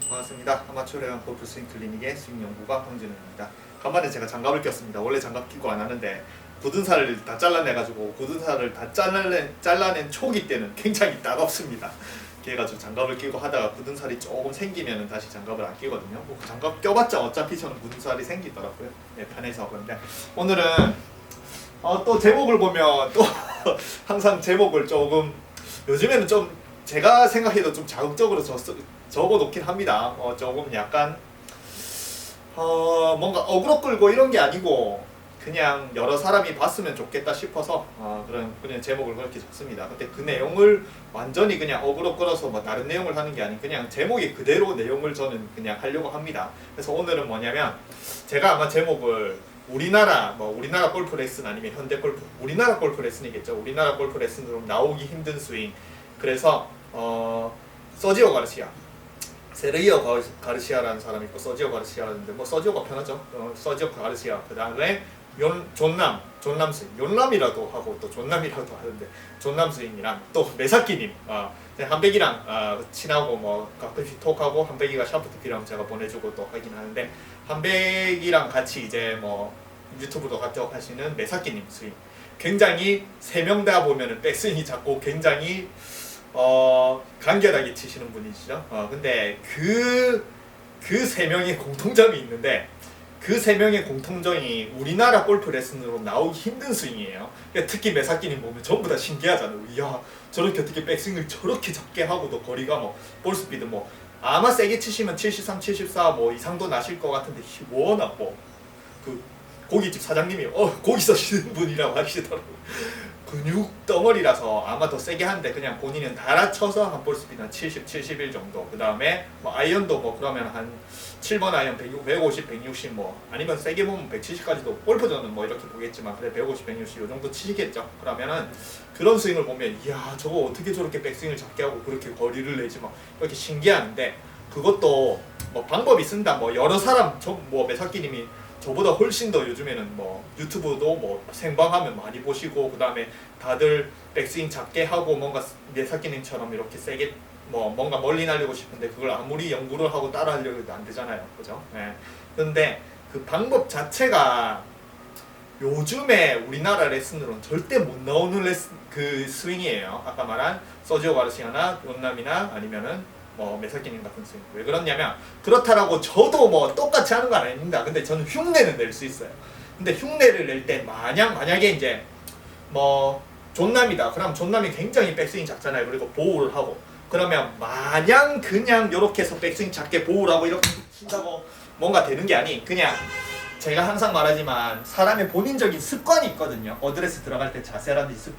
반갑습니다. 아마추어 레건 골프 스윙 클리닉의 스윙 연구가 황진우입니다. 간만에 제가 장갑을 꼈습니다. 원래 장갑 끼고 안 하는데 굳은 살을 다 잘라내가지고 굳은 살을 다 잘라낸 초기 때는 굉장히 따갑습니다. 그래가지고 장갑을 끼고 하다가 굳은 살이 조금 생기면 다시 장갑을 안 끼거든요. 뭐 장갑 껴봤자 어차피 저는 굳은 살이 생기더라고요. 네, 편해서. 그런데 오늘은 또 제목을 보면 또 항상 제목을 조금 요즘에는 좀 제가 생각해도 좀 자극적으로 적어놓긴 합니다. 조금 약간 뭔가 어그로 끌고 이런 게 아니고 그냥 여러 사람이 봤으면 좋겠다 싶어서 그냥 제목을 그렇게 적습니다. 근데 그 내용을 완전히 그냥 어그로 끌어서 뭐 다른 내용을 하는 게 아닌 그냥 제목이 그대로 내용을 저는 그냥 하려고 합니다. 그래서 오늘은 뭐냐면 제가 아마 제목을 우리나라 골프 레슨 아니면 현대 골프 우리나라 골프 레슨이겠죠. 우리나라 골프 레슨으로 나오기 힘든 스윙. 그래서 서지오 가르시아, 세르기오 가르시아라는 사람이 있고 서지오 가르시아라는데 뭐 서지오가 편하죠. 서지오 가르시아. 그 다음에 존남 스윙, 존남이라도 하고 또 존남이라도 하는데 존남 스윙이랑 또 메사키님, 한백이랑 친하고 뭐 가끔씩 톡하고 한백이가 샤프트피랑 제가 보내주고 또 하긴 하는데 한백이랑 같이 이제 뭐 유튜브도 같이 하시는 메사키님 스윙. 굉장히 세 명 다 보면은 백스윙이 작고 굉장히 간결하게 치시는 분이시죠. 근데 그 세 명의 공통점이 있는데 그 세 명의 공통점이 우리나라 골프 레슨으로 나오기 힘든 스윙이에요. 그러니까 특히 메사키님 보면 전부 다 신기하잖아요. 이야, 저렇게 어떻게 백스윙을 저렇게 작게 하고도 거리가 뭐 볼스피드 뭐 아마 세게 치시면 73, 74 뭐 이상도 나실 것 같은데 워낙 그 고깃집 사장님이 고기 써시는 분이라고 하시더라고요. 근육 덩어리라서 아마 더 세게 하는데 그냥 본인은 달아쳐서 한 볼스피드 한 70, 71 정도. 그 다음에 뭐 아이언도 뭐 그러면 한 7번 아이언 150, 160 뭐 아니면 세게 보면 170까지도 골프전은 뭐 이렇게 보겠지만 그래 150, 160 요 정도 치시겠죠. 그러면은 그런 스윙을 보면 이야 저거 어떻게 저렇게 백스윙을 작게 하고 그렇게 거리를 내지 막 이렇게 신기한데 그것도 뭐 방법이 쓴다. 뭐 여러 사람 뭐 메사키님이 저보다 훨씬 더 요즘에는 뭐 유튜브도 뭐 생방하면 많이 보시고 그 다음에 다들 백스윙 작게 하고 뭔가 메사키님처럼 이렇게 세게 뭐 뭔가 멀리 날리고 싶은데 그걸 아무리 연구를 하고 따라 하려고 해도 안 되잖아요. 그죠? 네. 근데 그 방법 자체가 요즘에 우리나라 레슨으로는 절대 못 나오는 그 스윙이에요. 아까 말한 서지오 가르시아나 존남이나 아니면은 뭐 메사키님 같은 스윙. 왜 그러냐면 그렇다라고 저도 뭐 똑같이 하는 건 아닙니다. 근데 저는 흉내는 낼 수 있어요. 근데 흉내를 낼 때 만약에 이제 뭐 존남이다. 그럼 존남이 굉장히 백스윙 작잖아요. 그리고 보호를 하고 그러면 마냥 그냥 이렇게 해서 백스윙 작게 보호를 하고 이렇게 친다고 뭔가 되는 게 아니 그냥 제가 항상 말하지만 사람의 본인적인 습관이 있거든요. 어드레스 들어갈 때 자세라든지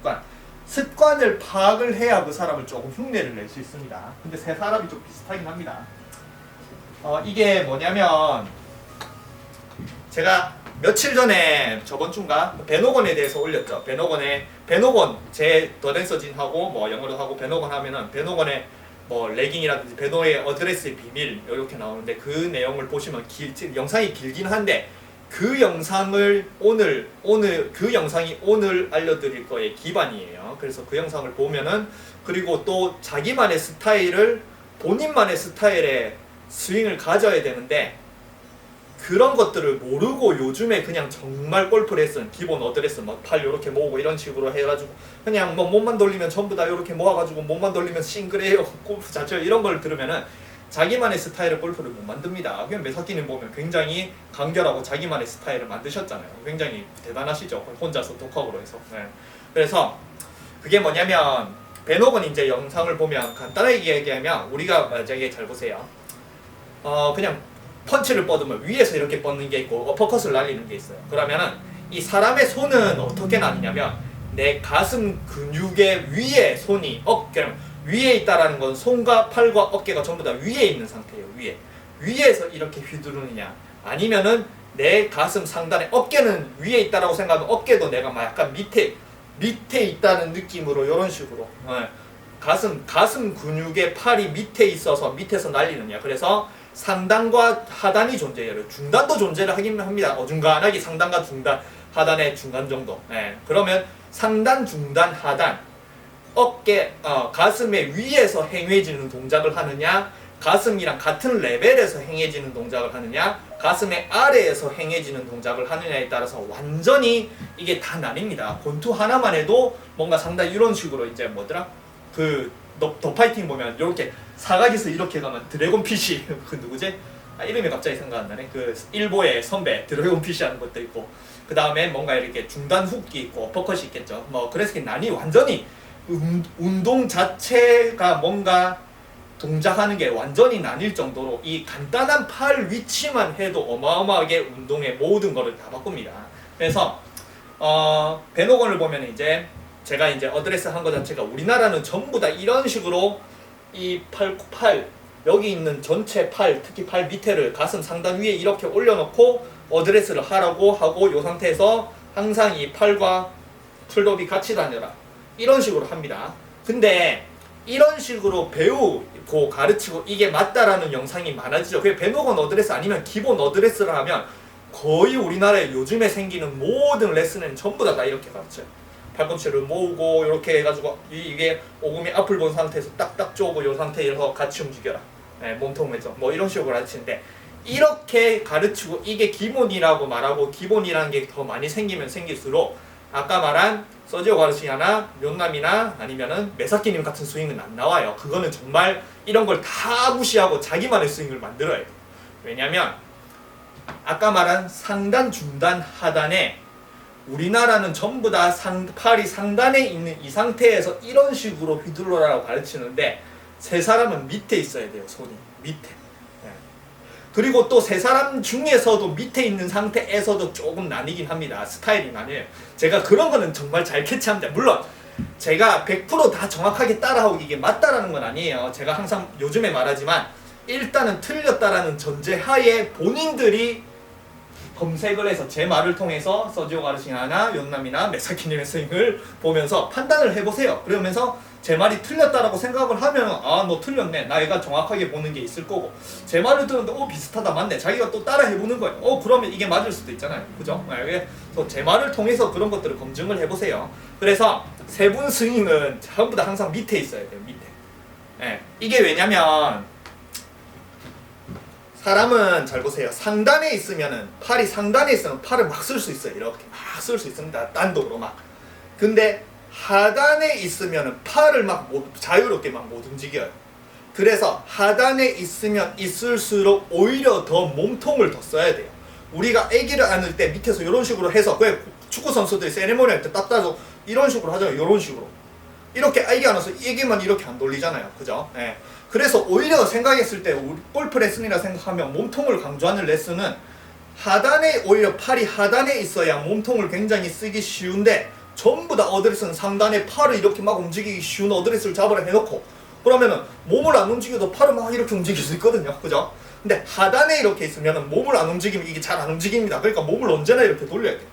습관을 파악을 해야 그 사람을 조금 흉내를 낼 수 있습니다. 근데 세 사람이 좀 비슷하긴 합니다. 이게 뭐냐면 제가 며칠 전에 저번 주인가 베노건에 대해서 올렸죠. 베노건 제 더댄서진하고 뭐 영어로 하고 베노건 하면은 베노건의 뭐 레깅이라든지 베노의 어드레스의 비밀 이렇게 나오는데 그 내용을 보시면 영상이 길긴 한데 그 영상을 그 영상이 오늘 알려드릴 거의 기반이에요. 그래서 그 영상을 보면은 그리고 또 자기만의 스타일을 본인만의 스타일의 스윙을 가져야 되는데 그런 것들을 모르고 요즘에 그냥 정말 골프 레슨 기본 어드레스 뭐 팔 요렇게 모으고 이런 식으로 해가지고 그냥 뭐 몸만 돌리면 전부 다 요렇게 모아가지고 몸만 돌리면 싱글해요 골프 자체 이런 걸 들으면은 자기만의 스타일의 골프를 못 만듭니다. 그냥 메사키님 보면 굉장히 간결하고 자기만의 스타일을 만드셨잖아요. 굉장히 대단하시죠. 혼자서 독학으로 해서. 네. 그래서 그게 뭐냐면 베노건 이제 영상을 보면 간단하게 얘기하면 우리가 만약에 잘 보세요. 그냥 펀치를 뻗으면 위에서 이렇게 뻗는 게 있고 어퍼컷을 날리는 게 있어요. 그러면은 이 사람의 손은 어떻게 나뉘냐면 내 가슴 근육의 위에 손이 위에 있다라는 건 손과 팔과 어깨가 전부 다 위에 있는 상태예요. 위에서 이렇게 휘두르느냐 아니면은 내 가슴 상단에 어깨는 위에 있다라고 생각하면 어깨도 내가 막 약간 밑에 있다는 느낌으로 이런 식으로 가슴 근육의 팔이 밑에 있어서 밑에서 날리느냐. 그래서 상단과 하단이 존재해요. 중단도 존재를 하긴 합니다. 어중간하게 상단과 중단, 하단의 중간 정도. 그러면 상단, 중단, 하단 어깨, 가슴의 위에서 행해지는 동작을 하느냐 가슴이랑 같은 레벨에서 행해지는 동작을 하느냐, 가슴의 아래에서 행해지는 동작을 하느냐에 따라서 완전히 이게 다 나뉩니다. 권투 하나만 해도 뭔가 상당히 이런 식으로 이제 뭐더라? 그 더 파이팅 보면 이렇게 사각에서 이렇게 가면 드래곤 피쉬 그 누구지? 아, 이름이 갑자기 생각 안 나네. 그 일보의 선배 드래곤 피쉬 하는 것도 있고, 그 다음에 뭔가 이렇게 중단 훅이 있고 어퍼컷이 있겠죠. 뭐 그래서 난이 완전히 운동 자체가 뭔가 동작하는 게 완전히 나뉠 정도로 이 간단한 팔 위치만 해도 어마어마하게 운동의 모든 거를 다 바꿉니다. 그래서 베노건을 보면 이제 제가 이제 어드레스 한 거 자체가 우리나라는 전부 다 이런 식으로 이 팔 여기 있는 전체 팔, 특히 팔 밑에를 가슴 상단 위에 이렇게 올려놓고 어드레스를 하라고 하고, 이 상태에서 항상 이 팔과 풀톱이 같이 다녀라 이런 식으로 합니다. 근데 이런 식으로 배우고 가르치고 이게 맞다라는 영상이 많아지죠. 그게 베노건 어드레스 아니면 기본 어드레스를 하면 거의 우리나라에 요즘에 생기는 모든 레슨은 전부 다 이렇게 가르쳐요. 팔꿈치를 모으고 이렇게 해가지고 이게 오금이 앞을 본 상태에서 딱딱 쪼고 이 상태에서 같이 움직여라. 네, 몸통 매죠. 뭐 이런 식으로 가르치는데, 이렇게 가르치고 이게 기본이라고 말하고, 기본이라는 게 더 많이 생기면 생길수록 아까 말한 서지오 가르시아나 묘남이나 아니면은 메사키님 같은 스윙은 안 나와요. 그거는 정말 이런 걸 다 무시하고 자기만의 스윙을 만들어야 돼요. 왜냐면 아까 말한 상단, 중단, 하단에 우리나라는 전부 다 팔이 상단에 있는 이 상태에서 이런 식으로 휘둘러라고 가르치는데, 세 사람은 밑에 있어야 돼요. 손이 밑에. 그리고 또 세 사람 중에서도 밑에 있는 상태에서도 조금 나뉘긴 합니다. 스타일이 나뉘어요. 제가 그런 거는 정말 잘 캐치합니다. 물론 제가 100% 다 정확하게 따라하고 이게 맞다라는 건 아니에요. 제가 항상 요즘에 말하지만 일단은 틀렸다라는 전제하에 본인들이 검색을 해서 제 말을 통해서 서지오 가르시아나 연남이나 메사키님의 스윙을 보면서 판단을 해보세요. 그러면서 제 말이 틀렸다라고 생각을 하면 아, 너 틀렸네. 나 얘가 정확하게 보는 게 있을 거고, 제 말을 들었는데 비슷하다, 맞네. 자기가 또 따라 해보는 거예요. 그러면 이게 맞을 수도 있잖아요. 그죠? 그래서 제 말을 통해서 그런 것들을 검증을 해보세요. 그래서 세 분 스윙은 전부 다 항상 밑에 있어야 돼요. 밑에. 이게 왜냐면 사람은 잘 보세요. 상단에 있으면은 팔이 상단에 있으면 팔을 막 쓸 수 있어요. 이렇게 막 쓸 수 있습니다. 단독으로 막. 근데 하단에 있으면은 팔을 막 자유롭게 막 못 움직여요. 그래서 하단에 있으면 있을수록 오히려 더 몸통을 더 써야 돼요. 우리가 아기를 안을 때 밑에서 이런 식으로 해서, 그 축구 선수들이 세레모니 할 때 딱 따서 이런 식으로 하잖아요. 이런 식으로. 이렇게 아기 안아서 아기만 이렇게 안 돌리잖아요. 그죠? 그래서 오히려 생각했을 때 우리 골프 레슨이라 생각하면 몸통을 강조하는 레슨은 하단에, 오히려 팔이 하단에 있어야 몸통을 굉장히 쓰기 쉬운데, 전부 다 어드레스는 상단에 팔을 이렇게 막 움직이기 쉬운 어드레스를 잡으라 해놓고, 그러면은 몸을 안 움직여도 팔을 막 이렇게 움직일 수 있거든요. 그죠? 근데 하단에 이렇게 있으면은 몸을 안 움직이면 이게 잘 안 움직입니다. 그러니까 몸을 언제나 이렇게 돌려야 돼요.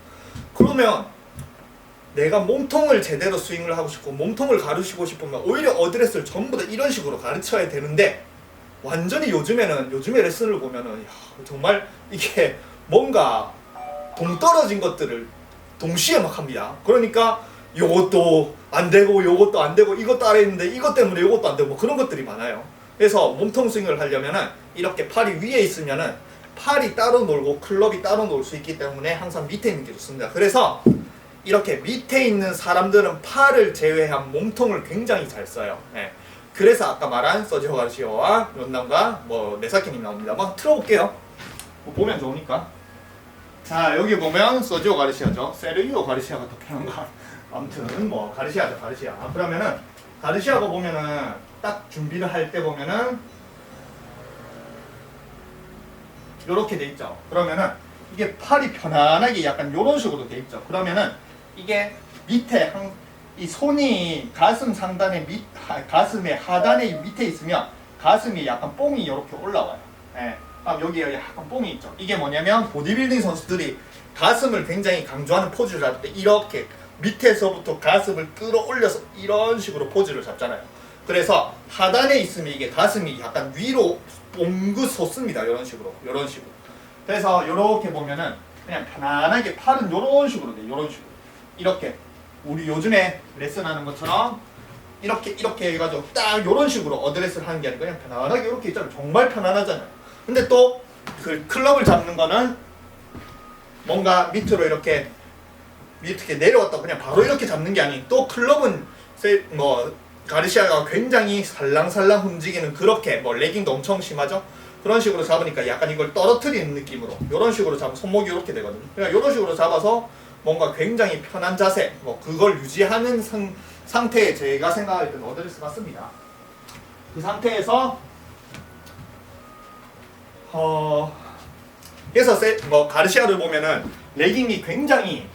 그러면 내가 몸통을 제대로 스윙을 하고 싶고 몸통을 가르치고 싶으면 오히려 어드레스를 전부 다 이런 식으로 가르쳐야 되는데, 완전히 요즘에 레슨을 보면은 정말 이게 뭔가 동떨어진 것들을 동시에 막 합니다. 그러니까 요것도 안 되고 요것도 안 되고 이것도 따라 했는데 이것 때문에 요것도 안 되고 뭐 그런 것들이 많아요. 그래서 몸통 스윙을 하려면은 이렇게 팔이 위에 있으면은 팔이 따로 놀고 클럽이 따로 놀 수 있기 때문에 항상 밑에 있는 게 좋습니다. 그래서 이렇게 밑에 있는 사람들은 팔을 제외한 몸통을 굉장히 잘 써요. 그래서 아까 말한 서지오 가르시아와 연남과 메사키님 나옵니다. 한번 틀어볼게요. 보면 좋으니까. 자, 여기 보면 서지오 가르시아죠. 세르기오 가르시아가 더 편한가? 아무튼 가르시아죠, 가르시아. 그러면은 가르시아가 보면은 딱 준비를 할 때 보면은 요렇게 돼 있죠. 그러면은 이게 팔이 편안하게 약간 요런 식으로 돼 있죠. 그러면은 이게 밑에 이 손이 가슴 상단에 가슴의 하단에 밑에 있으면 가슴이 약간 뽕이 이렇게 올라와요. 여기에 약간 뽕이 있죠. 이게 뭐냐면 보디빌딩 선수들이 가슴을 굉장히 강조하는 포즈를 잡을 때 이렇게 밑에서부터 가슴을 끌어올려서 이런 식으로 포즈를 잡잖아요. 그래서 하단에 있으면 이게 가슴이 약간 위로 뽕긋 솟습니다. 이런 식으로. 그래서 이렇게 보면은 그냥 편안하게 팔은 이런 식으로 돼요. 이런 식으로. 이렇게 우리 요즘에 레슨하는 것처럼 이렇게 해가지고 딱 이런 식으로 어드레스를 하는 게 아니고 그냥 편안하게 이렇게 있잖아요. 정말 편안하잖아요. 근데 또 그 클럽을 잡는 거는 뭔가 밑으로 이렇게 내려왔다 그냥 바로 이렇게 잡는 게 아닌 또 클럽은 가르시아가 굉장히 살랑살랑 움직이는 그렇게 레깅도 엄청 심하죠. 그런 식으로 잡으니까 약간 이걸 떨어뜨리는 느낌으로 이런 식으로 잡으면 손목이 이렇게 되거든요. 그러니까 이런 식으로 잡아서 뭔가 굉장히 편한 자세 그걸 유지하는 상태에 제가 생각할 때는 어드레스 같습니다. 그 상태에서 그래서 가르시아를 보면은 레깅이 굉장히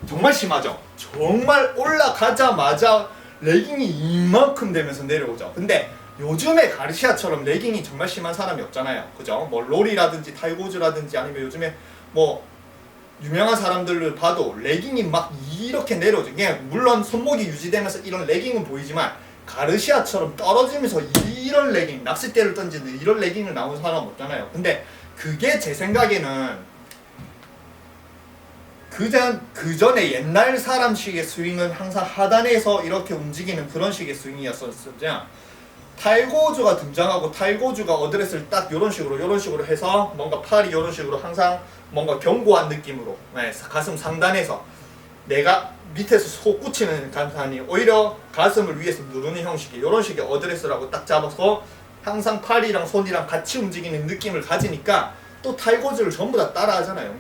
정말 심하죠. 정말 올라가자마자 레깅이 이만큼 되면서 내려오죠. 근데 요즘에 가르시아처럼 레깅이 정말 심한 사람이 없잖아요. 그죠? 롤이라든지 타이거우즈라든지 아니면 요즘에 유명한 사람들을 봐도 레깅이 막 이렇게 내려오죠. 그냥 물론 손목이 유지되면서 이런 레깅은 보이지만 가르시아처럼 떨어지면서 이런 레깅, 낚싯대를 던지는 이런 레깅을 나오는 사람 없잖아요. 근데 그게 제 생각에는 그 전에 옛날 사람식의 스윙은 항상 하단에서 이렇게 움직이는 그런 식의 스윙이었었죠. 타이거우즈가 등장하고 타이거우즈가 어드레스를 딱 이런 식으로 해서 뭔가 팔이 이런 식으로 항상 뭔가 견고한 느낌으로 가슴 상단에서 내가 밑에서 솟구치는 감산이 오히려 가슴을 위에서 누르는 형식의 이런 식의 어드레스라고 딱 잡아서 항상 팔이랑 손이랑 같이 움직이는 느낌을 가지니까 또 타이거우즈를 전부 다 따라 하잖아요.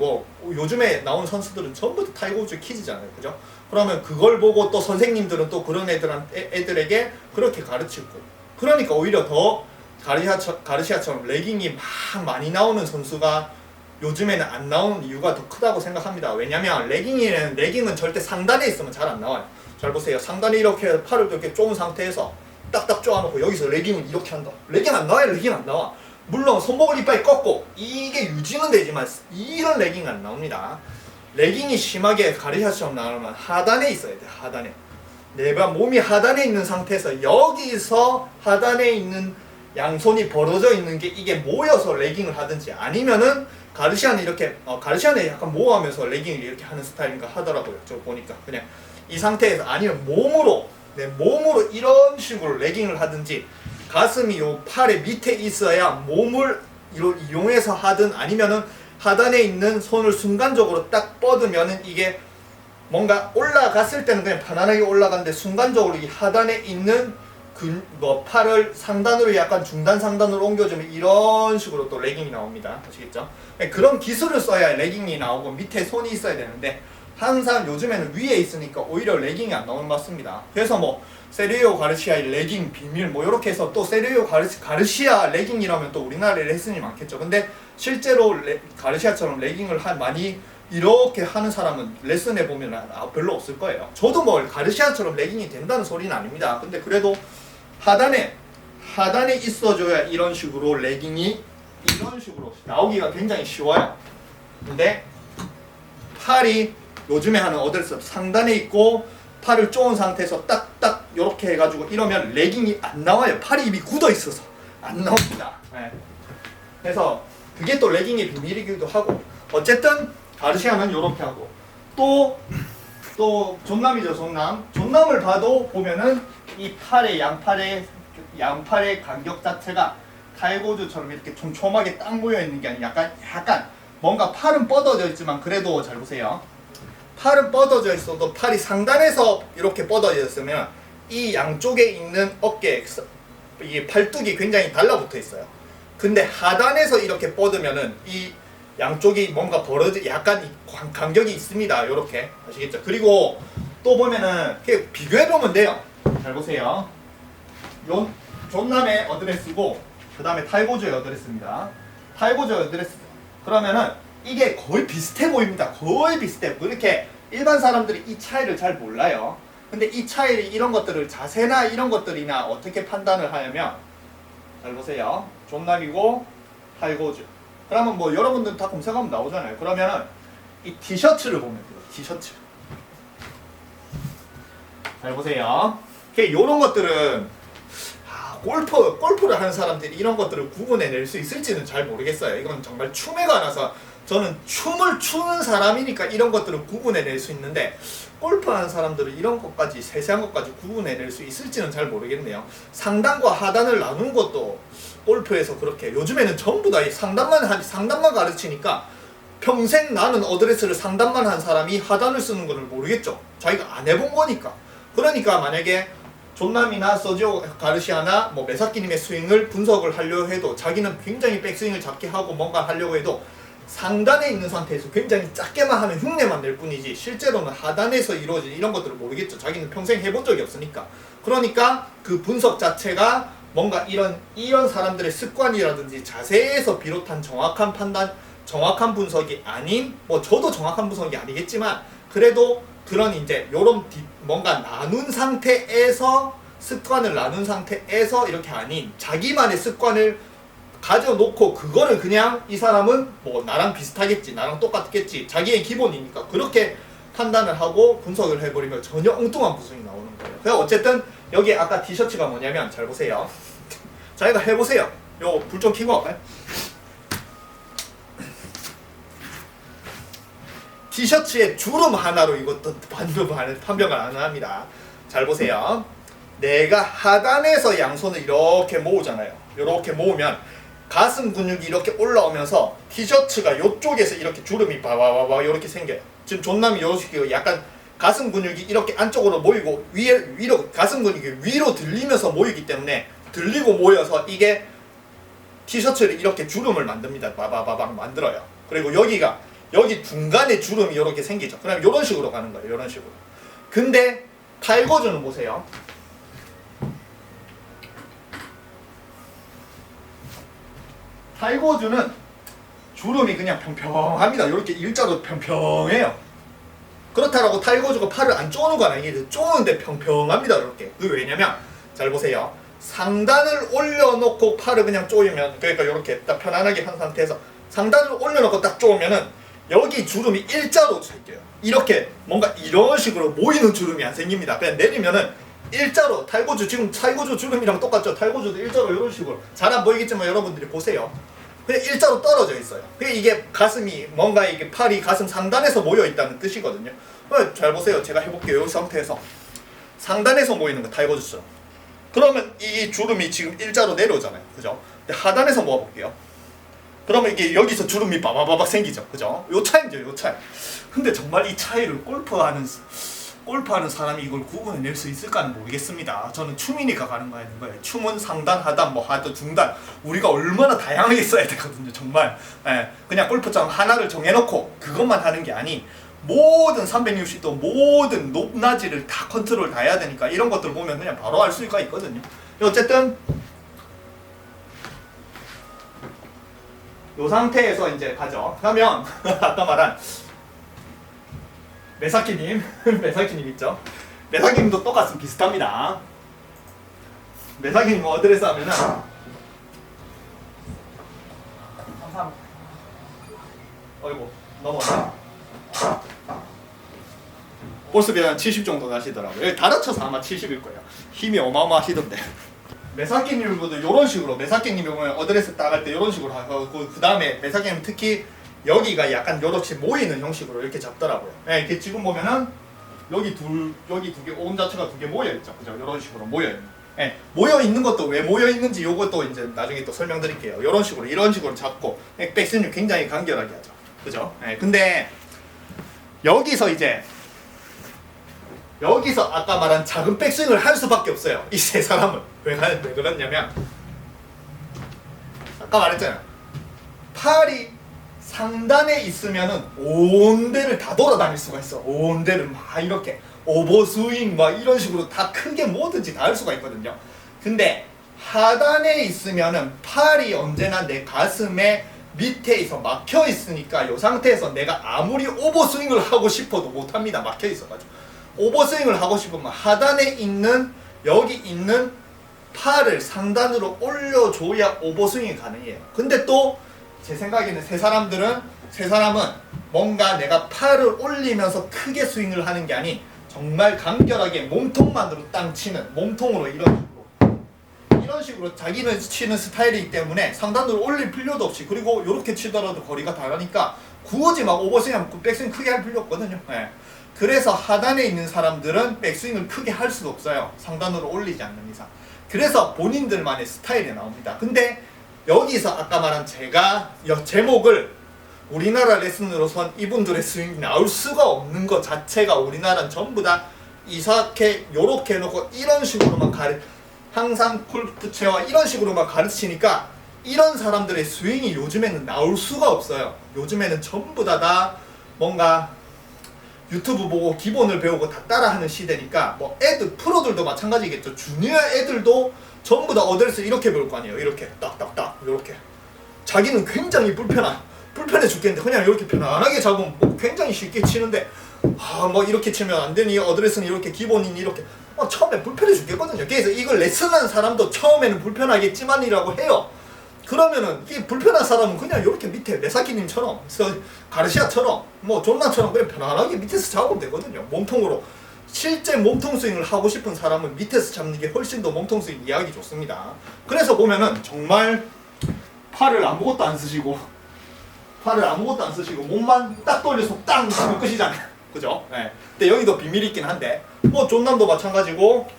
요즘에 나온 선수들은 전부 다 타이거우즈 키즈잖아요. 그죠? 그러면 그걸 보고 또 선생님들은 또 그런 애들에게 그렇게 가르치고 그러니까 오히려 더 가르시아처럼 레깅이 막 많이 나오는 선수가 요즘에는 안 나오는 이유가 더 크다고 생각합니다. 왜냐면 레깅은 절대 상단에 있으면 잘 안 나와요. 잘 보세요. 상단에 이렇게 팔을 이렇게 쪼은 상태에서 딱딱 쪼아놓고 여기서 레깅은 이렇게 한다. 레깅 안 나와요. 레깅 안 나와. 물론 손목을 이빨이 꺾고 이게 유지는 되지만 이런 레깅 안 나옵니다. 레깅이 심하게 가르시아처럼 나오면 하단에 있어야 돼. 하단에. 내가 몸이 하단에 있는 상태에서 여기서 하단에 있는 양손이 벌어져 있는 게 이게 모여서 레깅을 하든지 아니면은 가르시아는 이렇게 가르시아는 약간 모아하면서 레깅을 이렇게 하는 스타일인가 하더라고요. 저 보니까 그냥 이 상태에서 아니면 몸으로 이런 식으로 레깅을 하든지 가슴이 요 팔의 밑에 있어야 몸을 이용해서 하든 아니면은 하단에 있는 손을 순간적으로 딱 뻗으면은 이게 뭔가 올라갔을 때는 그냥 편안하게 올라가는데 순간적으로 이 하단에 있는 팔을 상단으로 약간 중단 상단으로 옮겨주면 이런 식으로 또 레깅이 나옵니다. 아시겠죠? 그런 기술을 써야 레깅이 나오고 밑에 손이 있어야 되는데 항상 요즘에는 위에 있으니까 오히려 레깅이 안 나오는 것 같습니다. 그래서 세르히오 가르시아의 레깅 비밀 이렇게 해서 또 세르히오 가르시아 레깅이라면 또 우리나라에 레슨이 많겠죠. 근데 실제로 가르시아처럼 레깅을 많이 이렇게 하는 사람은 레슨해 보면 별로 없을 거예요. 저도 가르시아처럼 레깅이 된다는 소리는 아닙니다. 근데 그래도 하단에 있어줘야 이런 식으로 레깅이 이런 식으로 나오기가 굉장히 쉬워요. 근데 팔이 요즘에 하는 어드레스 상단에 있고 팔을 쪼은 상태에서 딱딱 이렇게 해가지고 이러면 레깅이 안 나와요. 팔이 이미 굳어 있어서 안 나옵니다. 그래서 그게 또 레깅의 비밀이기도 하고 어쨌든 가르시아는 이렇게 하고 또 존남이죠. 존남을 봐도 보면은 이 양팔의 간격 자체가 타이거우즈처럼 이렇게 촘촘하게 딱 모여 있는 게 아니라 약간 뭔가 팔은 뻗어져 있지만 그래도 잘 보세요. 팔은 뻗어져 있어도 팔이 상단에서 이렇게 뻗어져 있으면 이 양쪽에 있는 어깨, 이 팔뚝이 굉장히 달라붙어 있어요. 근데 하단에서 이렇게 뻗으면은 이 양쪽이 뭔가 약간 간격이 있습니다. 이렇게 아시겠죠? 그리고 또 보면은 비교해 보면 돼요. 잘 보세요. 존남의 어드레스고 그 다음에 타이거우즈의 어드레스입니다. 타이거우즈의 어드레스 그러면은 이게 거의 비슷해 보입니다. 거의 비슷해. 이렇게 일반 사람들이 이 차이를 잘 몰라요. 근데 이 차이를 이런 것들을 자세나 이런 것들이나 어떻게 판단을 하냐면 잘 보세요. 존남이고 타이거우즈. 그러면 여러분들 다 검색하면 나오잖아요. 그러면은 이 티셔츠를 보면 돼요. 티셔츠. 잘 보세요. 이런 것들은 골프를 하는 사람들이 이런 것들을 구분해낼 수 있을지는 잘 모르겠어요. 이건 정말 춤에 관해서 저는 춤을 추는 사람이니까 이런 것들을 구분해낼 수 있는데 골프하는 사람들은 이런 것까지 세세한 것까지 구분해낼 수 있을지는 잘 모르겠네요. 상단과 하단을 나눈 것도 골프에서 그렇게 요즘에는 전부 다 상단만 가르치니까 평생 나는 어드레스를 상단만 한 사람이 하단을 쓰는 거를 모르겠죠. 자기가 안 해본 거니까. 그러니까 만약에 존남이나 서지오 가르시아나 뭐 메사키님의 스윙을 분석을 하려 해도 자기는 굉장히 백스윙을 작게 하고 뭔가 하려고 해도 상단에 있는 상태에서 굉장히 작게만 하는 흉내만 낼 뿐이지 실제로는 하단에서 이루어진 이런 것들을 모르겠죠. 자기는 평생 해본 적이 없으니까. 그러니까 그 분석 자체가 뭔가 이런 사람들의 습관이라든지 자세에서 비롯한 정확한 판단, 정확한 분석이 아닌, 뭐 저도 정확한 분석이 아니겠지만 그래도 그런 이제 요런 뭔가 나눈 상태에서 습관을 나눈 상태에서 이렇게 아닌 자기만의 습관을 가져놓고 그거를 그냥 이 사람은 뭐 나랑 비슷하겠지, 나랑 똑같겠지, 자기의 기본이니까 그렇게 판단을 하고 분석을 해버리면 전혀 엉뚱한 분석이 나오는 거예요. 그래서 어쨌든 여기 아까 티셔츠가 뭐냐면 잘 보세요. 자기가 해보세요. 요 불 좀 켜고 할까요? 티셔츠의 주름 하나로 이것도 판별을 안 합니다. 잘 보세요. 내가 하단에서 양손을 이렇게 모으잖아요. 이렇게 모으면 가슴 근육이 이렇게 올라오면서 티셔츠가 이쪽에서 이렇게 주름이 바바바바 이렇게 생겨요. 지금 존남이 이렇게 약간 가슴 근육이 이렇게 안쪽으로 모이고 위로 가슴 근육이 위로 들리면서 모이기 때문에 들리고 모여서 이게 티셔츠를 이렇게 주름을 만듭니다. 바바바박 만들어요. 그리고 여기 중간에 주름이 이렇게 생기죠. 그럼 이런 식으로 가는 거예요. 이런 식으로. 근데 탈거주는 보세요. 탈거주는 주름이 그냥 평평합니다. 이렇게 일자로 평평해요. 그렇다고 탈거주가 팔을 안 쪼는 건 아니에요. 쪼는데 평평합니다. 이렇게. 그 왜냐면 잘 보세요. 상단을 올려놓고 팔을 그냥 쪼이면, 그러니까 이렇게 딱 편안하게 한 상태에서 상단을 올려놓고 딱 쪼으면은 여기 주름이 일자로 생겨요. 이렇게 뭔가 이런 식으로 모이는 주름이 안 생깁니다. 그냥 내리면은 일자로 탈거주, 지금 탈거주 주름이랑 똑같죠. 탈거주도 일자로 이런 식으로 잘 안 보이겠지만 여러분들이 보세요. 그냥 일자로 떨어져 있어요. 이게 가슴이 뭔가 이게 팔이 가슴 상단에서 모여 있다는 뜻이거든요. 잘 보세요. 제가 해볼게요. 이 상태에서 상단에서 모이는 거 탈거주죠. 그러면 이 주름이 지금 일자로 내려오잖아요. 그죠? 근데 하단에서 모아볼게요. 그러면 이게 여기서 주름이 바바바박 생기죠. 그죠? 요 차이죠. 요 차이. 근데 정말 이 차이를 골프하는 사람이 이걸 구분해낼 수 있을까는 모르겠습니다. 저는 춤이니까 가는 거예요. 춤은 상단, 하단, 뭐 하단, 중단 우리가 얼마나 다양하게 써야 되거든요. 정말. 예, 그냥 골프장 하나를 정해놓고 그것만 하는 게 아닌 모든 360도 모든 높낮이를 다 컨트롤 다 해야 되니까 이런 것들 보면 그냥 바로 알 수가 있거든요. 어쨌든 이 상태에서 이제 가죠. 그러면 아까 말한 메사키님 있죠? 메사키님도 똑같습니다. 비슷합니다. 메사키님 어드레스 하면은 어이구 넘어왔다. 볼스비 한 70 정도 나시더라고요. 다 합쳐서 아마 70일 거예요. 힘이 어마어마하시던데. 메사키님도 이런 식으로, 메사키님이 보면 어드레스 딱 할 때 이런 식으로 하고 그 다음에 메사키님 특히 여기가 약간 요렇게 모이는 형식으로 이렇게 잡더라고요. 네, 이렇게 지금 보면은 여기 두 개, 온 자체가 두 개 모여 있죠. 그죠? 이런 식으로 모여 있는. 네, 모여 있는 것도 왜 모여 있는지 요것도 이제 나중에 또 설명드릴게요. 이런 식으로 잡고 백스윙 굉장히 간결하게 하죠. 그죠? 네, 근데 여기서 아까 말한 작은 백스윙을 할 수밖에 없어요. 이 세 사람은 왜 그러냐면 아까 말했잖아요. 팔이 상단에 있으면은 온 데를 다 돌아다닐 수가 있어. 온 데를 막 이렇게 오버스윙 막 이런 식으로 다 크게 뭐든지 다 할 수가 있거든요. 근데 하단에 있으면은 팔이 언제나 내 가슴에 밑에서 막혀 있으니까 이 상태에서 내가 아무리 오버스윙을 하고 싶어도 못합니다. 막혀 있어가지고. 오버스윙을 하고 싶으면 하단에 있는 여기 있는 팔을 상단으로 올려줘야 오버스윙이 가능해요. 근데 또 제 생각에는 세 사람은 뭔가 내가 팔을 올리면서 크게 스윙을 하는 게 아닌 정말 간결하게 몸통만으로 땅 치는, 몸통으로 이런 식으로 자기는 치는 스타일이기 때문에 상단으로 올릴 필요도 없이, 그리고 이렇게 치더라도 거리가 다르니까 굳이 막 오버스윙하면 백스윙 크게 할 필요 없거든요. 네. 그래서 하단에 있는 사람들은 백스윙을 크게 할 수도 없어요. 상단으로 올리지 않는 이상. 그래서 본인들만의 스타일이 나옵니다. 근데 여기서 아까 말한 제가 제목을 우리나라 레슨으로선 이분들의 스윙이 나올 수가 없는 것 자체가 우리나라는 전부 다 이렇게 요렇게 해놓고 이런 식으로만 항상 골프채와 이런 식으로만 가르치니까 이런 사람들의 스윙이 요즘에는 나올 수가 없어요. 요즘에는 전부 다 뭔가 유튜브 보고 기본을 배우고 다 따라하는 시대니까 뭐 애들 프로들도 마찬가지겠죠. 주니어 애들도 전부 다 어드레스 이렇게 배울 거 아니에요. 이렇게 딱딱딱 이렇게 자기는 굉장히 불편해 죽겠는데 그냥 이렇게 편안하게 잡으면 뭐 굉장히 쉽게 치는데 뭐 이렇게 치면 안 되니 어드레스는 이렇게 기본인 이렇게 처음에 불편해 죽겠거든요. 그래서 이걸 레슨하는 사람도 처음에는 불편하겠지만이라고 해요. 그러면은 이 불편한 사람은 그냥 이렇게 밑에 메사키님처럼 가르시아처럼 뭐 존나처럼 그냥 편안하게 밑에서 잡으면 되거든요. 몸통으로. 실제 몸통 스윙을 하고 싶은 사람은 밑에서 잡는 게 훨씬 더 몸통 스윙 이해하기 좋습니다. 그래서 보면은 정말 팔을 아무것도 안 쓰시고 몸만 딱 돌려서 땅 치면 끝이잖아요. 그죠? 네. 근데 여기도 비밀이 있긴 한데 뭐 존남도 마찬가지고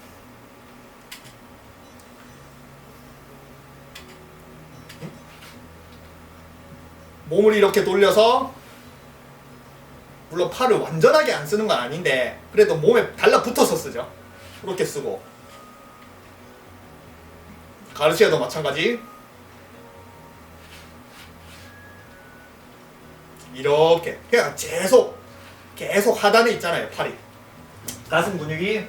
몸을 이렇게 돌려서 물론 팔을 완전하게 안 쓰는 건 아닌데 그래도 몸에 달라붙어서 쓰죠. 이렇게 쓰고 가르시아도 마찬가지 이렇게 그냥 계속 하단에 있잖아요. 팔이 가슴 근육이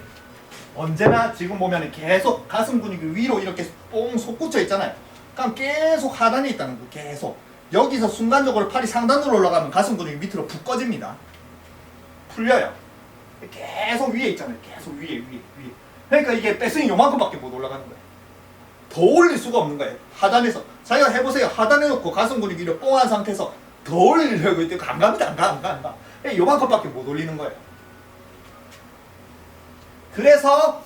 언제나 지금 보면 계속 가슴 근육이 위로 이렇게 뽕 솟구쳐 있잖아요. 그럼 계속 하단에 있다는 거. 계속 여기서 순간적으로 팔이 상단으로 올라가면 가슴 근육이 밑으로 푹 꺼집니다. 풀려요. 계속 위에 있잖아요. 계속 위에. 그러니까 이게 백스윙이 요만큼밖에 못 올라가는 거예요. 더 올릴 수가 없는 거예요. 하단에서 자기가 해보세요. 하단에 놓고 가슴 근육이 이렇게 뽕한 상태에서 더 올리려고 했더니 안 갑니다. 안 가. 요만큼밖에 못 올리는 거예요. 그래서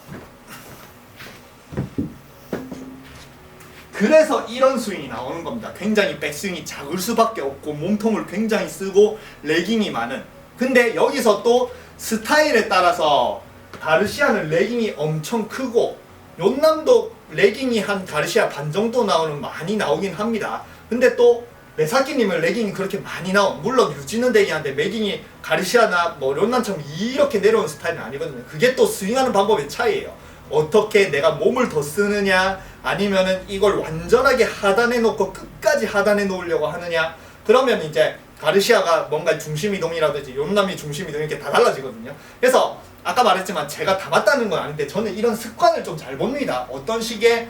이런 스윙이 나오는 겁니다. 굉장히 백스윙이 작을 수밖에 없고 몸통을 굉장히 쓰고 레깅이 많은. 근데 여기서 또 스타일에 따라서 가르시아는 레깅이 엄청 크고 요남도 레깅이 한 가르시아 반 정도 많이 나오긴 합니다. 근데 또 메사키님은 레깅이 그렇게 많이 물론 유지는 되긴 한데 레깅이 가르시아나 뭐 론난처럼 이렇게 내려온 스타일은 아니거든요. 그게 또 스윙하는 방법의 차이예요. 어떻게 내가 몸을 더 쓰느냐 아니면은 이걸 완전하게 하단에 놓고 끝까지 하단에 놓으려고 하느냐. 그러면 이제 가르시아가 뭔가 중심이동이라든지 론남이 중심이동 이렇게 다 달라지거든요. 그래서 아까 말했지만 제가 다 맞다는 건 아닌데 저는 이런 습관을 좀 잘 봅니다. 어떤 식의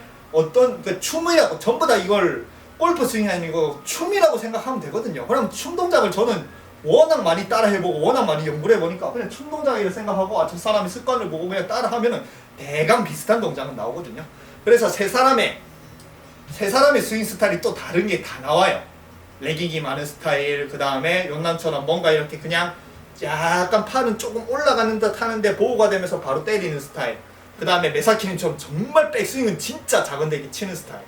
춤이라고 전부 다 이걸 골프 스윙이 아니고 춤이라고 생각하면 되거든요. 그럼 춤 동작을 저는 워낙 많이 따라 해보고 워낙 많이 연구를 해보니까 그냥 춤 동작이라 생각하고 저 사람의 습관을 보고 그냥 따라 하면은 대강 비슷한 동작은 나오거든요. 그래서 세 사람의 스윙 스타일이 또 다른 게 다 나와요. 레깅이 많은 스타일, 그 다음에 연남처럼 뭔가 이렇게 그냥 약간 팔은 조금 올라가는 듯 하는데 보호가 되면서 바로 때리는 스타일, 그 다음에 메사키님처럼 정말 백스윙은 진짜 작은 데기 치는 스타일.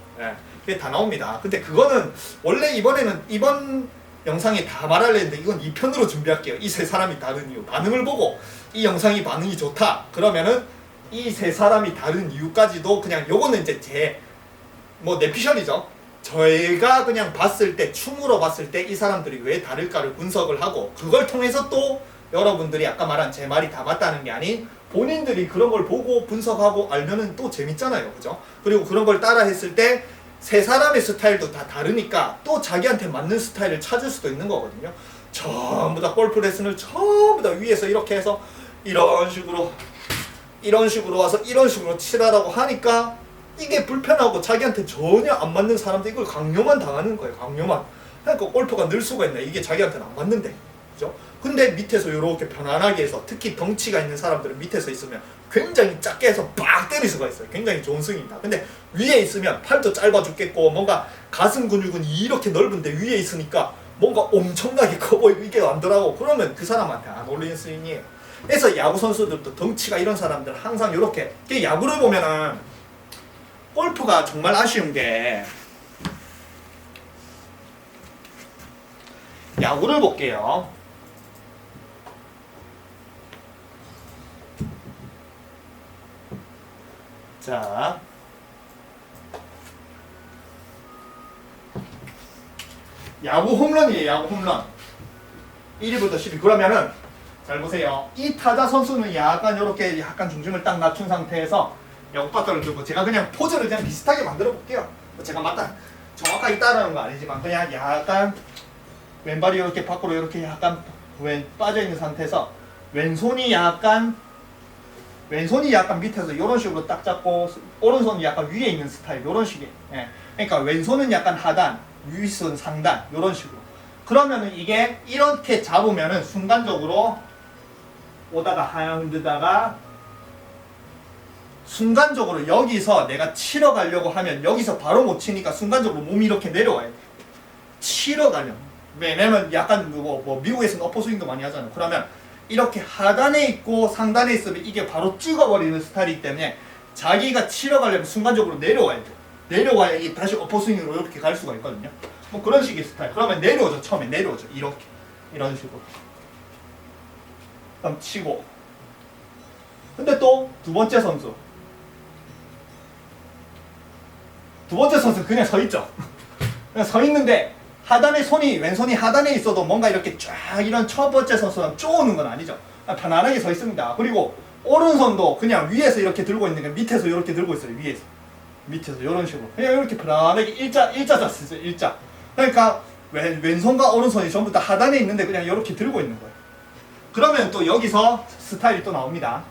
그게 다 나옵니다. 근데 그거는 원래 이번 영상에 다 말하려 했는데 이건 2편으로 준비할게요. 이 세 사람이 다른 이유. 반응을 보고 이 영상이 반응이 좋다. 그러면은 이 세 사람이 다른 이유까지도 그냥 요거는 이제 내 피셜이죠. 저희가 그냥 봤을 때 춤으로 봤을 때 이 사람들이 왜 다를까를 분석을 하고 그걸 통해서 또 여러분들이 아까 말한 제 말이 다 맞다는 게 아닌 본인들이 그런 걸 보고 분석하고 알면은 또 재밌잖아요. 그죠? 그리고 그런 걸 따라 했을 때 세 사람의 스타일도 다 다르니까 또 자기한테 맞는 스타일을 찾을 수도 있는 거거든요. 전부 다 골프 레슨을 전부 다 위에서 이렇게 해서 이런 식으로 와서 이런 식으로 치라라고 하니까 이게 불편하고 자기한테 전혀 안 맞는 사람들 이걸 강요만 당하는 거예요. 강요만. 그러니까 골프가 늘 수가 있나. 이게 자기한테는 안 맞는데. 그죠? 근데 밑에서 이렇게 편안하게 해서 특히 덩치가 있는 사람들은 밑에서 있으면 굉장히 작게 해서 빡 때릴 수가 있어요. 굉장히 좋은 스윙입니다. 근데 위에 있으면 팔도 짧아 죽겠고 뭔가 가슴 근육은 이렇게 넓은데 위에 있으니까 뭔가 엄청나게 커 보이고 이게 안 들어가고 그러면 그 사람한테 안 어울리는 스윙이에요. 그래서 야구 선수들도 덩치가 이런 사람들 항상 이렇게 야구를 보면은 골프가 정말 아쉬운 게 야구를 볼게요. 자, 야구 홈런이에요. 야구 홈런. 1위부터 10위. 그러면은 잘 보세요. 이 타자 선수는 약간 이렇게 약간 중심을 딱 낮춘 상태에서 야구바트를 들고, 제가 그냥 포즈를 그냥 비슷하게 만들어 볼게요. 제가 맞다 정확하게 따르는 거 아니지만 그냥 약간 왼발이 이렇게 밖으로 이렇게 약간 빠져 있는 상태에서 왼손이 약간 밑에서 이런 식으로 딱 잡고 오른손이 약간 위에 있는 스타일, 이런 식의. 예. 그러니까 왼손은 약간 하단, 윗손 상단, 이런 식으로. 그러면은 이게 이렇게 잡으면은 순간적으로 오다가 하얀 흔들다가 순간적으로 여기서 내가 치러 가려고 하면 여기서 바로 못 치니까 순간적으로 몸이 이렇게 내려와요. 치러 가려면. 왜냐면 약간 뭐 미국에서는 어퍼스윙도 많이 하잖아요. 그러면 이렇게 하단에 있고 상단에 있으면 이게 바로 찍어버리는 스타일이기 때문에 자기가 치러 가려면 순간적으로 내려와야 돼요. 내려와야 이게 다시 어퍼스윙으로 이렇게 갈 수가 있거든요. 뭐 그런 식의 스타일. 그러면 내려오죠. 처음에 내려오죠. 이렇게. 이런 식으로. 그럼 치고. 근데 또 두 번째 선수. 두 번째 선수는 그냥 서 있죠. 그냥 서 있는데 하단에 왼손이 하단에 있어도 뭔가 이렇게 쫙 이런 첫 번째 선수랑 쪼는 건 아니죠. 편안하게 서 있습니다. 그리고 오른손도 그냥 위에서 이렇게 들고 있는 게 밑에서 이렇게 들고 있어요. 위에서. 밑에서 이런 식으로. 그냥 이렇게 편안하게 일자자 쓰죠. 일자. 그러니까 왼손과 오른손이 전부 다 하단에 있는데 그냥 이렇게 들고 있는 거예요. 그러면 또 여기서 스타일이 또 나옵니다.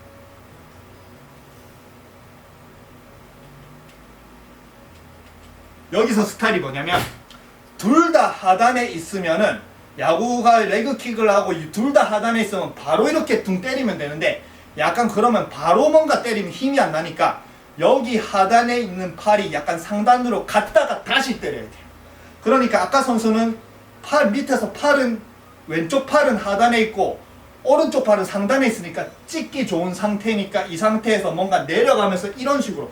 여기서 스타일이 뭐냐면 둘 다 하단에 있으면은 야구가 레그킥을 하고 둘 다 하단에 있으면 바로 이렇게 둥 때리면 되는데 약간 그러면 바로 뭔가 때리면 힘이 안 나니까 여기 하단에 있는 팔이 약간 상단으로 갔다가 다시 때려야 돼요. 그러니까 아까 선수는 팔 밑에서 왼쪽 팔은 하단에 있고 오른쪽 팔은 상단에 있으니까 찍기 좋은 상태니까 이 상태에서 뭔가 내려가면서 이런 식으로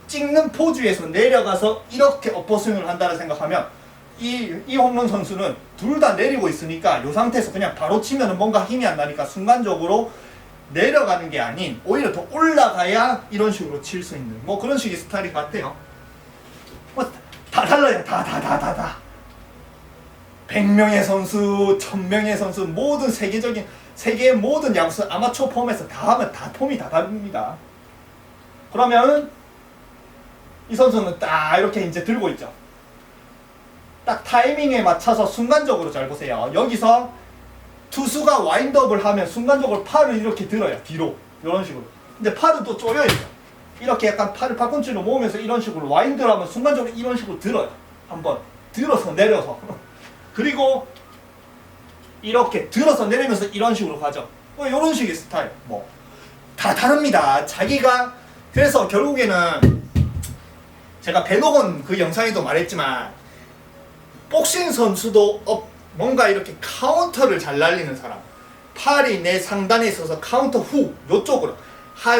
찍는 포즈에서 내려가서 이렇게 어퍼스윙을 한다고 생각하면 이 홈런 선수는 둘 다 내리고 있으니까 이 상태에서 그냥 바로 치면 뭔가 힘이 안 나니까 순간적으로 내려가는 게 아닌 오히려 더 올라가야 이런 식으로 칠 수 있는 뭐 그런 식의 스타일이 같아요. 뭐 다 달라요. 다. 100명의 선수, 1000명의 선수, 모든 세계의 모든 야구선 아마추어 폼에서 다 하면 다 폼이 다 다릅니다. 그러면 이 선수는 딱 이렇게 이제 들고 있죠. 딱 타이밍에 맞춰서 순간적으로 잘 보세요. 여기서 투수가 와인드업을 하면 순간적으로 팔을 이렇게 들어요. 뒤로. 이런 식으로. 근데 팔은 또 쪼여있죠. 이렇게 약간 팔을 팔꿈치로 모으면서 이런 식으로 와인드를 하면 순간적으로 이런 식으로 들어요. 한번 들어서 내려서. 그리고 이렇게 들어서 내리면서 이런 식으로 가죠. 이런 식의 스타일. 뭐 다 다릅니다. 자기가 그래서 결국에는 제가 배너건 그 영상에도 말했지만 복싱 선수도 뭔가 이렇게 카운터를 잘 날리는 사람, 팔이 내 상단에 있어서 카운터 후 요쪽으로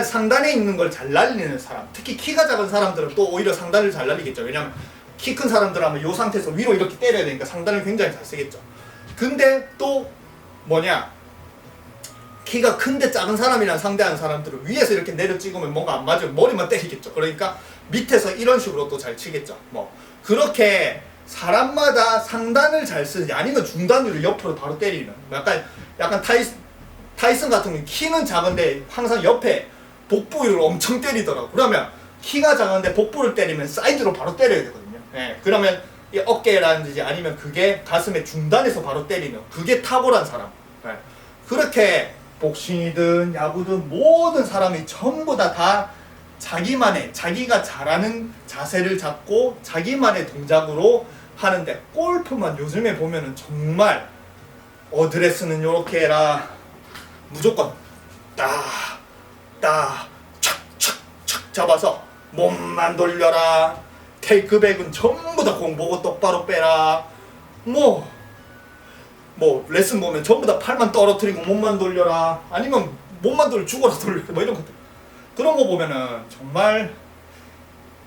상단에 있는 걸 잘 날리는 사람, 특히 키가 작은 사람들은 또 오히려 상단을 잘 날리겠죠. 왜냐면 키 큰 사람들은 하면 이 상태에서 위로 이렇게 때려야 되니까 상단을 굉장히 잘 쓰겠죠. 근데 또 뭐냐, 키가 큰데 작은 사람이랑 상대하는 사람들은 위에서 이렇게 내려 찍으면 뭔가 안 맞으면 머리만 때리겠죠. 그러니까 밑에서 이런 식으로 또 잘 치겠죠. 뭐 그렇게 사람마다 상단을 잘 쓰는지 아니면 중단으로 옆으로 바로 때리는, 약간 타이슨 같은 경우는 키는 작은데 항상 옆에 복부를 엄청 때리더라고. 그러면 키가 작은데 복부를 때리면 사이드로 바로 때려야 되거든요. 예, 그러면 이 어깨라든지 아니면 그게 가슴의 중단에서 바로 때리는, 그게 탁월한 사람. 예, 그렇게 복싱이든 야구든 모든 사람이 전부 다 자기만의, 자기가 잘하는 자세를 잡고 자기만의 동작으로 하는데, 골프만 요즘에 보면은 정말 어드레스는 요렇게 해라, 무조건 착착착 잡아서 몸만 돌려라, 테이크백은 전부 다 공 보고 똑바로 빼라, 뭐 레슨 보면 전부 다 팔만 떨어뜨리고 몸만 돌려라, 아니면 몸만 돌려 죽어라 돌려라, 뭐 이런 것들. 그런 거 보면은 정말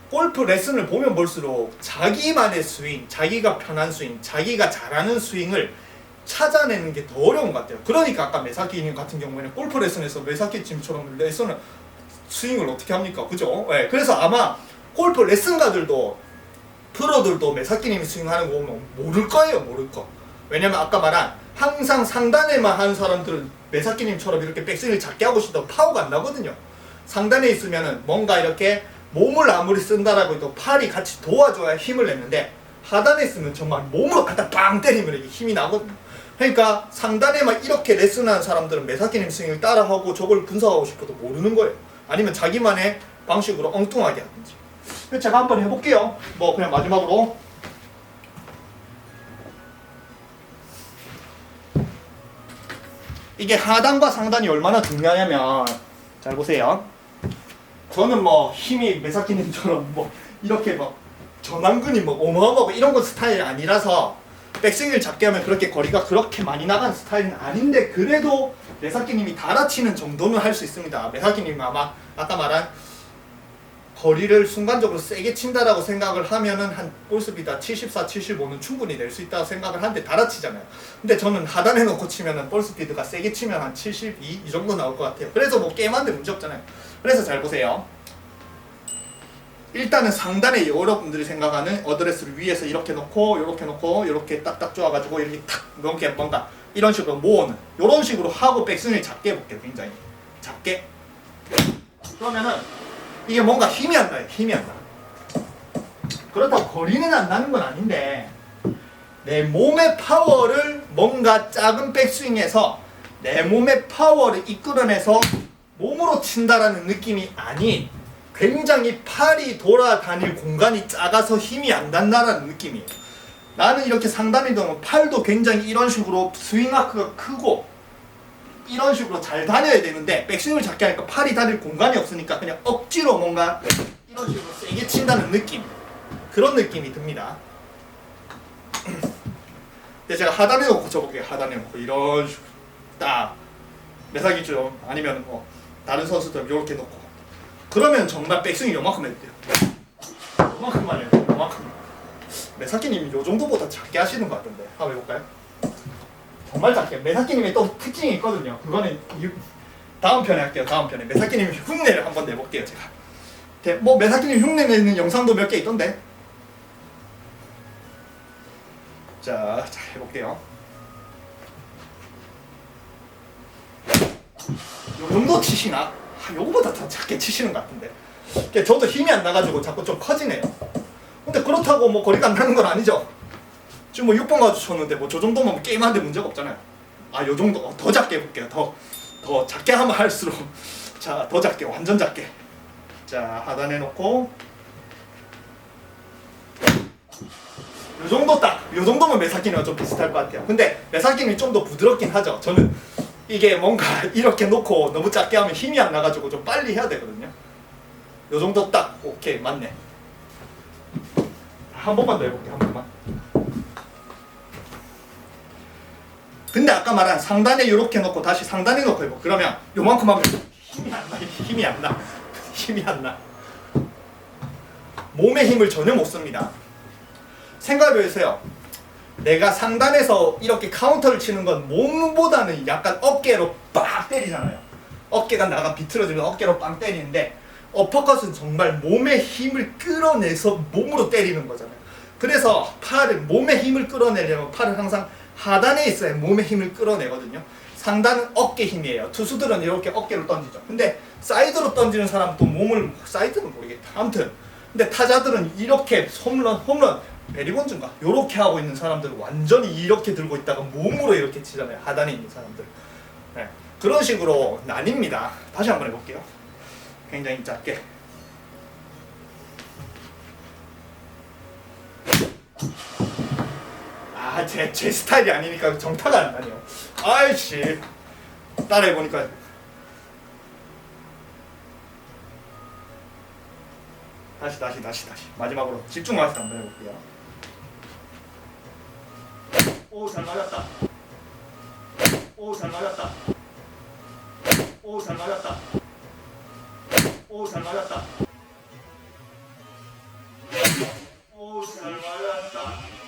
골프 레슨을 보면 볼수록 자기만의 스윙, 자기가 편한 스윙, 자기가 잘하는 스윙을 찾아내는 게 더 어려운 것 같아요. 그러니까 아까 메사키님 같은 경우에는 골프 레슨에서 메사키 팀처럼 레슨을 스윙을 어떻게 합니까? 그죠? 네, 그래서 아마 골프 레슨가들도 프로들도 메사키님이 스윙하는 거 보면 모를 거예요. 모를 거. 왜냐면 아까 말한 항상 상단에만 하는 사람들은 메사키님처럼 이렇게 백스윙을 작게 하고 싶다고 파워가 안 나거든요. 상단에 있으면은 뭔가 이렇게 몸을 아무리 쓴다라고 해도 팔이 같이 도와줘야 힘을 내는데 하단에 있으면 정말 몸으로 갖다 빵 때리면 이게 힘이 나거든요. 그러니까 상단에만 이렇게 레슨하는 사람들은 메사키님 스윙을 따라하고 저걸 분석하고 싶어도 모르는 거예요. 아니면 자기만의 방식으로 엉뚱하게 하든지. 제가 한번 해볼게요. 뭐 그냥 마지막으로 이게 하단과 상단이 얼마나 중요하냐면 잘 보세요. 저는 뭐 힘이 메사키님처럼 뭐 이렇게 막 전완근이 뭐 어마어마하고 이런 거 스타일이 아니라서 백스윙을 잡게 하면 그렇게 거리가 그렇게 많이 나가는 스타일은 아닌데 그래도 메사키님이 달아치는 정도는 할 수 있습니다. 메사키님이 아마 아까 말한 거리를 순간적으로 세게 친다라고 생각을 하면은 한 볼스피드 74, 75는 충분히 낼 수 있다고 생각을 하는데 달아치잖아요. 근데 저는 하단에 놓고 치면은 볼스피드가 세게 치면 한 72 이 정도 나올 것 같아요. 그래서 뭐 게임하는데 문제 없잖아요. 그래서 잘 보세요. 일단은 상단에 여러분들이 생각하는 어드레스를 위에서 이렇게 놓고 이렇게 놓고 이렇게 딱딱 쪼아가지고 이렇게 탁 이렇게 뭔가 이런 식으로 모으는 이런 식으로 하고 백스윙을 작게 해볼게요. 굉장히 작게. 그러면은 이게 뭔가 힘이 안 나요. 힘이 안 나. 그렇다고 거리는 안 나는 건 아닌데 내 몸의 파워를 뭔가 작은 백스윙에서 내 몸의 파워를 이끌어내서 몸으로 친다라는 느낌이 아닌 굉장히 팔이 돌아다닐 공간이 작아서 힘이 안 난다라는 느낌이에요. 나는 이렇게 상단에 두면 팔도 굉장히 이런 식으로 스윙 아크가 크고 이런 식으로 잘 다녀야 되는데 백스윙을 작게 하니까 팔이 다닐 공간이 없으니까 그냥 억지로 뭔가 이런 식으로 세게 친다는 느낌, 그런 느낌이 듭니다. 근데 제가 하단에 놓고 쳐볼게요. 하단에 놓고 이런 식으로 딱 메사기죠. 아니면 뭐 다른 선수들 이렇게 놓고 그러면 정말 백스윙이 요만큼 해도 돼요. 요만큼만 해요. 요만큼. 메사키님이 요 정도보다 작게 하시는 것 같은데 한번 해볼까요? 정말 작게. 메사키님의 또 특징이 있거든요. 그거는 다음 편에 할게요. 다음 편에 메사키님 흉내를 한번 내볼게요. 제가 뭐 메사키님 흉내 내는 영상도 몇 개 있던데. 자 해볼게요. 요 정도 치시나? 요거보다 더 작게 치시는 것 같은데. 저도 힘이 안 나가지고 자꾸 좀 커지네요. 근데 그렇다고 뭐 거리가 안 나는 건 아니죠. 지금 뭐 6번 가지고 쳤는데 뭐 저 정도면 게임하는데 문제가 없잖아요. 요 정도 더 작게 해볼게요. 더 작게 하면 할수록 자 더 작게, 완전 작게. 자 하단에 놓고 요 정도 딱, 요 정도면 메사키니와 좀 비슷할 것 같아요. 근데 메사키니 좀 더 부드럽긴 하죠. 저는 이게 뭔가 이렇게 놓고 너무 작게 하면 힘이 안 나가지고 좀 빨리 해야 되거든요. 요 정도 딱 오케이 맞네. 한 번만 더 해볼게. 한 번만. 근데 아까 말한 상단에 이렇게 놓고 다시 상단에 놓고 해보. 그러면 요만큼 하면 힘이 안 나. 힘이 안 나. 힘이 안 나. 몸의 힘을 전혀 못 씁니다. 생각을 해보세요. 내가 상단에서 이렇게 카운터를 치는 건 몸보다는 약간 어깨로 빡 때리잖아요. 어깨가 나가 비틀어지면 어깨로 빵 때리는데 어퍼컷은 정말 몸의 힘을 끌어내서 몸으로 때리는 거잖아요. 그래서 몸의 힘을 끌어내려면 팔은 항상 하단에 있어야 몸의 힘을 끌어내거든요. 상단은 어깨 힘이에요. 투수들은 이렇게 어깨로 던지죠. 근데 사이드로 던지는 사람은 또 몸을, 사이드는 모르겠다. 아무튼 근데 타자들은 이렇게 홈런 베리본즈인가? 요렇게 하고 있는 사람들은 완전히 이렇게 들고 있다가 몸으로 이렇게 치잖아요. 하단에 있는 사람들. 네. 그런 식으로 나뉩니다. 다시 한번 해볼게요. 굉장히 작게. 제 스타일이 아니니까 정타가 안 나네요. 아이씨. 따라해보니까. 다시. 마지막으로 집중해서 한번 해볼게요. 오, 잘 맞았다. 오, 잘 맞았다. 오, 잘 맞았다. 오, 잘 맞았다. 오, 잘 맞았다.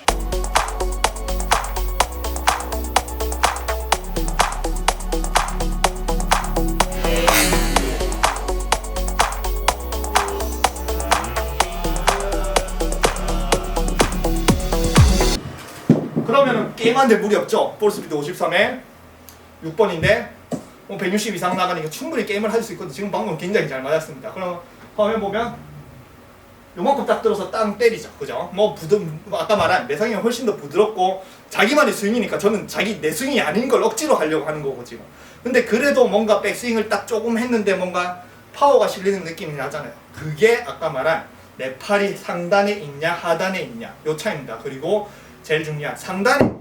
그러면은 게임하는데 무리 없죠. 볼 스피드 53에 6번인데 160 이상 나가니까 충분히 게임을 할 수 있거든요. 지금 방금 굉장히 잘 맞았습니다. 그럼 화면 보면 요만큼 딱 들어서 땅 때리죠. 그죠? 아까 말한 매상이 훨씬 더 부드럽고 자기만의 스윙이니까 저는 내 스윙이 아닌 걸 억지로 하려고 하는 거고 지금. 근데 그래도 뭔가 백스윙을 딱 조금 했는데 뭔가 파워가 실리는 느낌이 나잖아요. 그게 아까 말한 내 팔이 상단에 있냐 하단에 있냐 요 차이입니다. 그리고 제일 중요한 상단에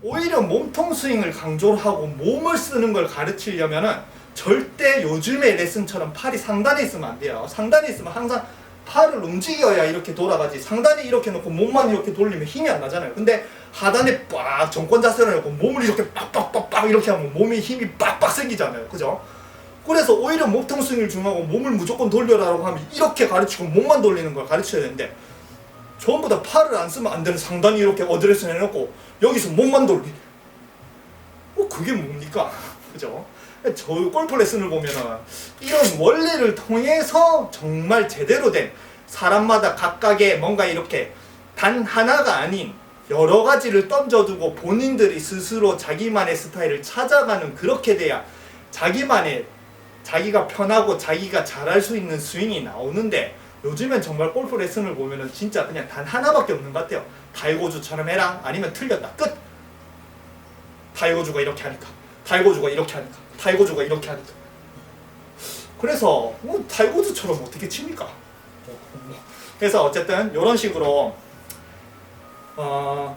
오히려 몸통 스윙을 강조를 하고 몸을 쓰는 걸 가르치려면은 절대 요즘의 레슨처럼 팔이 상단에 있으면 안 돼요. 상단에 있으면 항상 팔을 움직여야 이렇게 돌아가지 상단에 이렇게 놓고 몸만 이렇게 돌리면 힘이 안 나잖아요. 근데 하단에 빡 정권 자세를 놓고 몸을 이렇게 빡빡빡빡 이렇게 하면 몸에 힘이 빡빡 생기잖아요. 그죠? 그래서 오히려 몸통 스윙을 중요하고 몸을 무조건 돌려라라고 하면 이렇게 가르치고 몸만 돌리는 걸 가르쳐야 되는데 전부 다 팔을 안 쓰면 안 되는 상단에 이렇게 어드레스 해놓고 여기서 몸만 돌리기. 그게 뭡니까? 그죠? 저 골프 레슨을 보면은 이런 원리를 통해서 정말 제대로 된 사람마다 각각의 뭔가 이렇게 단 하나가 아닌 여러 가지를 던져두고 본인들이 스스로 자기만의 스타일을 찾아가는 그렇게 돼야 자기가 편하고 자기가 잘할 수 있는 스윙이 나오는데 요즘엔 정말 골프 레슨을 보면은 진짜 그냥 단 하나밖에 없는 것 같아요. 타이거주처럼 해라 아니면 틀렸다 끝. 타이거주가 이렇게 하니까 타이거주가 이렇게 하니까 타이거주가 이렇게 하니까 그래서 타이거주처럼 어떻게 칩니까? 그래서 어쨌든 이런 식으로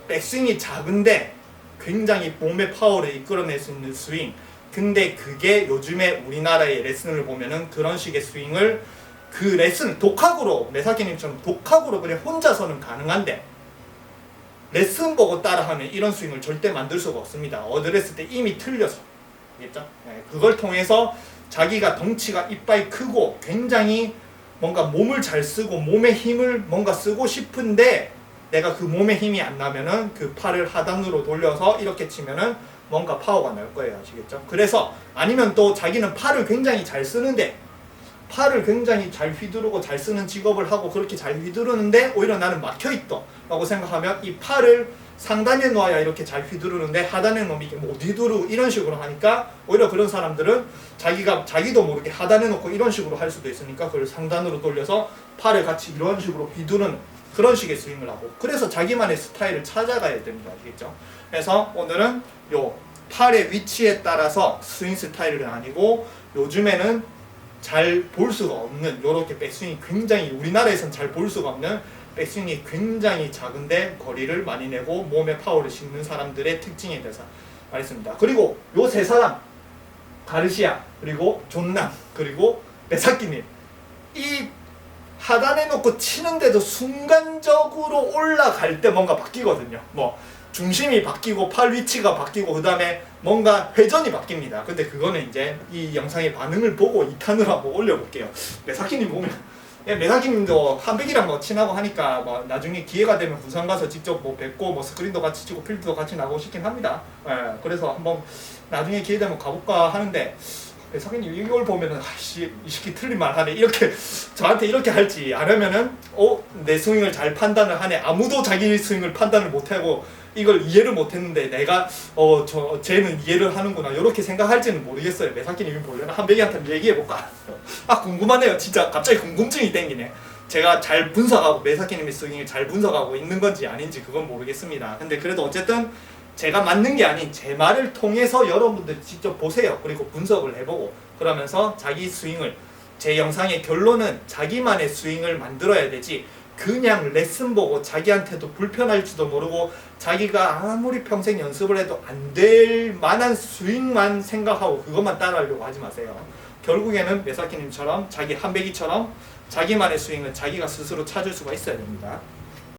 백스윙이 작은데 굉장히 몸의 파워를 이끌어낼 수 있는 스윙. 근데 그게 요즘에 우리나라의 레슨을 보면은 그런 식의 스윙을 그 레슨 독학으로 메사키님처럼 독학으로 그냥 혼자서는 가능한데 레슨 보고 따라하면 이런 스윙을 절대 만들 수가 없습니다. 어드레스 때 이미 틀려서. 알겠죠? 네, 그걸 통해서 자기가 덩치가 이빨이 크고 굉장히 뭔가 몸을 잘 쓰고 몸의 힘을 뭔가 쓰고 싶은데 내가 그 몸의 힘이 안 나면은 그 팔을 하단으로 돌려서 이렇게 치면은 뭔가 파워가 날 거예요. 아시겠죠? 그래서 아니면 또 자기는 팔을 굉장히 잘 쓰는데 팔을 굉장히 잘 휘두르고 잘 쓰는 직업을 하고 그렇게 잘 휘두르는데 오히려 나는 막혀있다 라고 생각하면 이 팔을 상단에 놓아야 이렇게 잘 휘두르는데 하단에 놓으면 이게 못 휘두르고 이런 식으로 하니까 오히려 그런 사람들은 자기도 모르게 하단에 놓고 이런 식으로 할 수도 있으니까 그걸 상단으로 돌려서 팔을 같이 이런 식으로 휘두르는 그런 식의 스윙을 하고 그래서 자기만의 스타일을 찾아가야 됩니다. 아시겠죠? 그래서 오늘은 요 팔의 위치에 따라서 스윙 스타일이 아니고 요즘에는 잘 볼 수가 없는 요렇게 백스윙이 굉장히 우리나라에선 잘 볼 수가 없는 백스윙이 굉장히 작은데 거리를 많이 내고 몸에 파워를 싣는 사람들의 특징에 대해서 말했습니다. 그리고 요 세 사람 가르시아 그리고 존남 그리고 메사키님 이 하단에 놓고 치는데도 순간적으로 올라갈 때 뭔가 바뀌거든요. 중심이 바뀌고 팔 위치가 바뀌고 그 다음에 뭔가 회전이 바뀝니다. 근데 그거는 이제 이 영상의 반응을 보고 2탄으로 한번 올려볼게요. 메사키님 보면 메사키님도 한백이랑 친하고 하니까 나중에 기회가 되면 부산 가서 직접 뵙고 스크린도 같이 치고 필드도 같이 나고 싶긴 합니다. 그래서 한번 나중에 기회 되면 가볼까 하는데 메사키님 이걸 보면은 이 새끼 틀린 말 하네 이렇게 저한테 이렇게 할지 아니면은 내 스윙을 잘 판단을 하네 아무도 자기 스윙을 판단을 못하고 이걸 이해를 못했는데 내가 쟤는 이해를 하는구나 이렇게 생각할지는 모르겠어요. 메사키님이 보려나 한백이한테 얘기해볼까? 궁금하네요. 진짜 갑자기 궁금증이 땡기네. 제가 잘 분석하고 메사키님의 스윙을 잘 분석하고 있는 건지 아닌지 그건 모르겠습니다. 근데 그래도 어쨌든 제가 맞는 게 아닌 제 말을 통해서 여러분들 직접 보세요. 그리고 분석을 해보고 그러면서 자기 스윙을 제 영상의 결론은 자기만의 스윙을 만들어야 되지 그냥 레슨 보고 자기한테도 불편할지도 모르고 자기가 아무리 평생 연습을 해도 안 될 만한 스윙만 생각하고 그것만 따라하려고 하지 마세요. 결국에는 메사키님처럼 자기 한백이처럼 자기만의 스윙은 자기가 스스로 찾을 수가 있어야 됩니다.